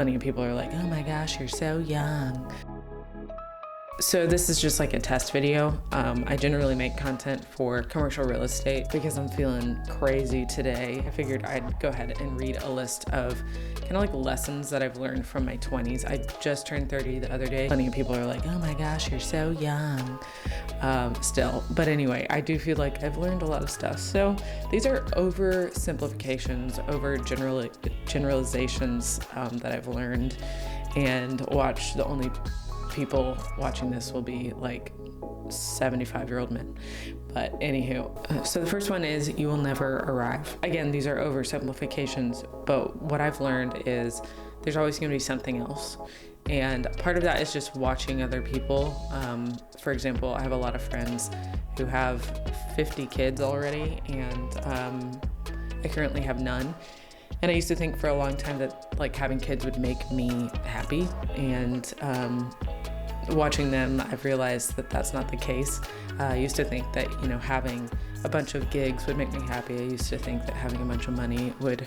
Plenty of people are like, oh my gosh, you're so young. So this is just like a test video. I generally make content for commercial real estate because I'm feeling crazy today. I figured I'd go ahead and read a list of kind of like lessons that I've learned from my 20s. I just turned 30 the other day. Plenty of people are like, oh my gosh, you're so young still. But anyway, I do feel like I've learned a lot of stuff. So these are oversimplifications, overgeneralizations that I've learned and watched. The only people watching this will be like 75-year-old men. But anywho, so the first one is you will never arrive. Again, these are oversimplifications, but what I've learned is there's always going to be something else. And part of that is just watching other people. For example, I have a lot of friends who have 50 kids already, and I currently have none. And I used to think for a long time that like having kids would make me happy, and watching them, I've realized that that's not the case. I used to think that, you know, having a bunch of gigs would make me happy. I used to think that having a bunch of money would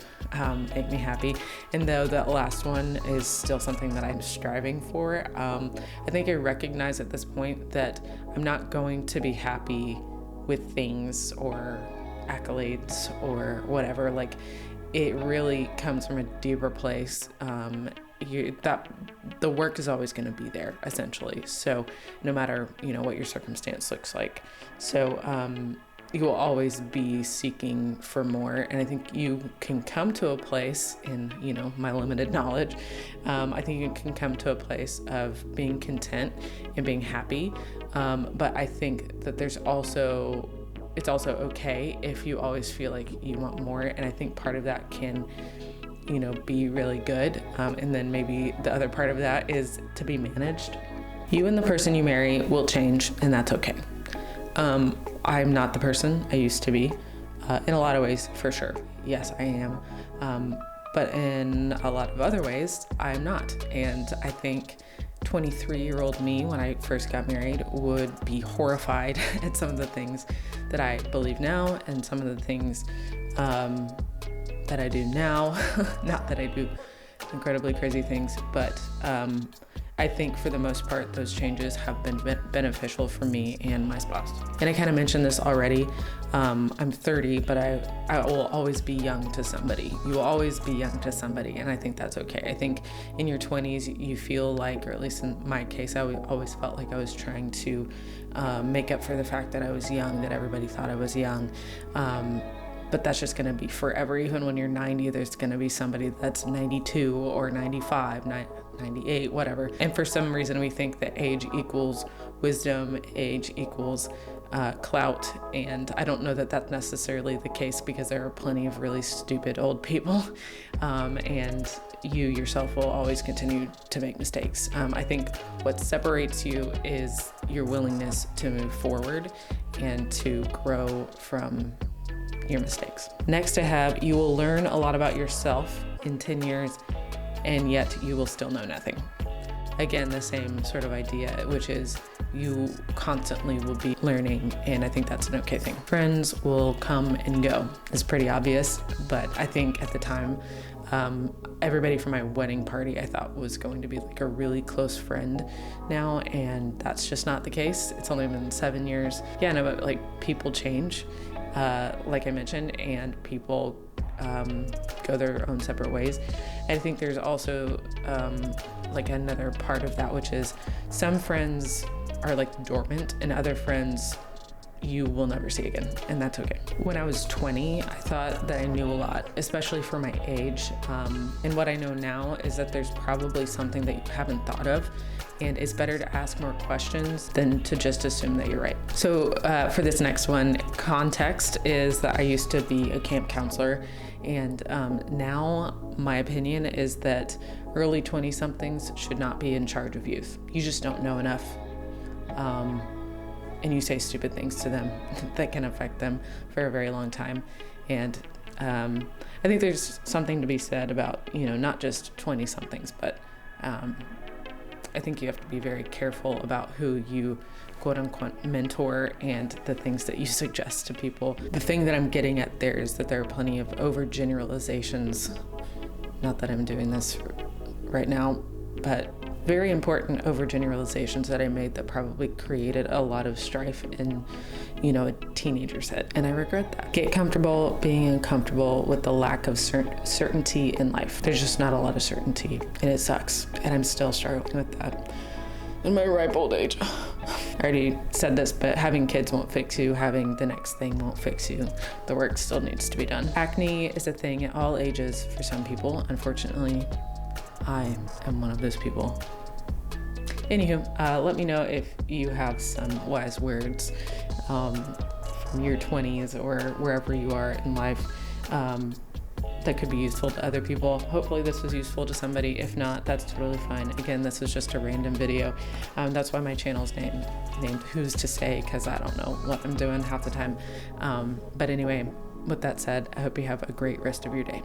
make me happy. And though that last one is still something that I'm striving for, I think I recognize at this point that I'm not going to be happy with things or accolades or whatever. Like, it really comes from a deeper place. The work is always going to be there, essentially. So no matter, you know, what your circumstance looks like. So you will always be seeking for more. And I think you can come to a place, in, you know, my limited knowledge, I think you can come to a place of being content and being happy. But I think that it's also okay if you always feel like you want more. And I think part of that can, you know, be really good. And then maybe the other part of that is to be managed. You and the person you marry will change, and that's okay. I'm not the person I used to be, in a lot of ways, for sure. Yes, I am. But in a lot of other ways, I'm not. And I think 23-year-old me, when I first got married, would be horrified at some of the things that I believe now and some of the things that I do now. Not that I do incredibly crazy things, but I think for the most part, those changes have been beneficial for me and my spouse. And I kind of mentioned this already. I'm 30, but I will always be young to somebody. You will always be young to somebody, and I think that's okay. I think in your 20s, you feel like, or at least in my case, I always felt like I was trying to make up for the fact that I was young, that everybody thought I was young. But that's just going to be forever. Even when you're 90, there's going to be somebody that's 92 or 95, 98, whatever. And for some reason, we think that age equals wisdom, age equals clout. And I don't know that that's necessarily the case, because there are plenty of really stupid old people. And you yourself will always continue to make mistakes. I think what separates you is your willingness to move forward and to grow from your mistakes. Next I have, you will learn a lot about yourself in 10 years, and yet you will still know nothing. Again, the same sort of idea, which is you constantly will be learning, and I think that's an okay thing. Friends will come and go. It's pretty obvious, but I think at the time, everybody from my wedding party I thought was going to be like a really close friend now, and that's just not the case. It's only been 7 years. Yeah, no, but like people change. Like I mentioned, and people go their own separate ways. I think there's also like another part of that, which is some friends are like dormant, and other friends you will never see again, and that's okay. When I was 20, I thought that I knew a lot, especially for my age. And what I know now is that there's probably something that you haven't thought of, and it's better to ask more questions than to just assume that you're right. So for this next one, context is that I used to be a camp counselor, and now my opinion is that early 20-somethings should not be in charge of youth. You just don't know enough. And you say stupid things to them that can affect them for a very long time. And I think there's something to be said about, you know, not just 20-somethings, but I think you have to be very careful about who you quote unquote mentor and the things that you suggest to people. The thing that I'm getting at there is that there are plenty of overgeneralizations. Not that I'm doing this right now, but very important overgeneralizations that I made that probably created a lot of strife in, a teenager's head. And I regret that. Get comfortable being uncomfortable with the lack of certainty in life. There's just not a lot of certainty, and it sucks. And I'm still struggling with that in my ripe old age. I already said this, but having kids won't fix you. Having the next thing won't fix you. The work still needs to be done. Acne is a thing at all ages for some people. Unfortunately, I am one of those people. Anywho, let me know if you have some wise words from your 20s or wherever you are in life that could be useful to other people. Hopefully this was useful to somebody. If not, that's totally fine. Again, this is just a random video. That's why my channel's named Who's to Say, because I don't know what I'm doing half the time. But anyway, with that said, I hope you have a great rest of your day.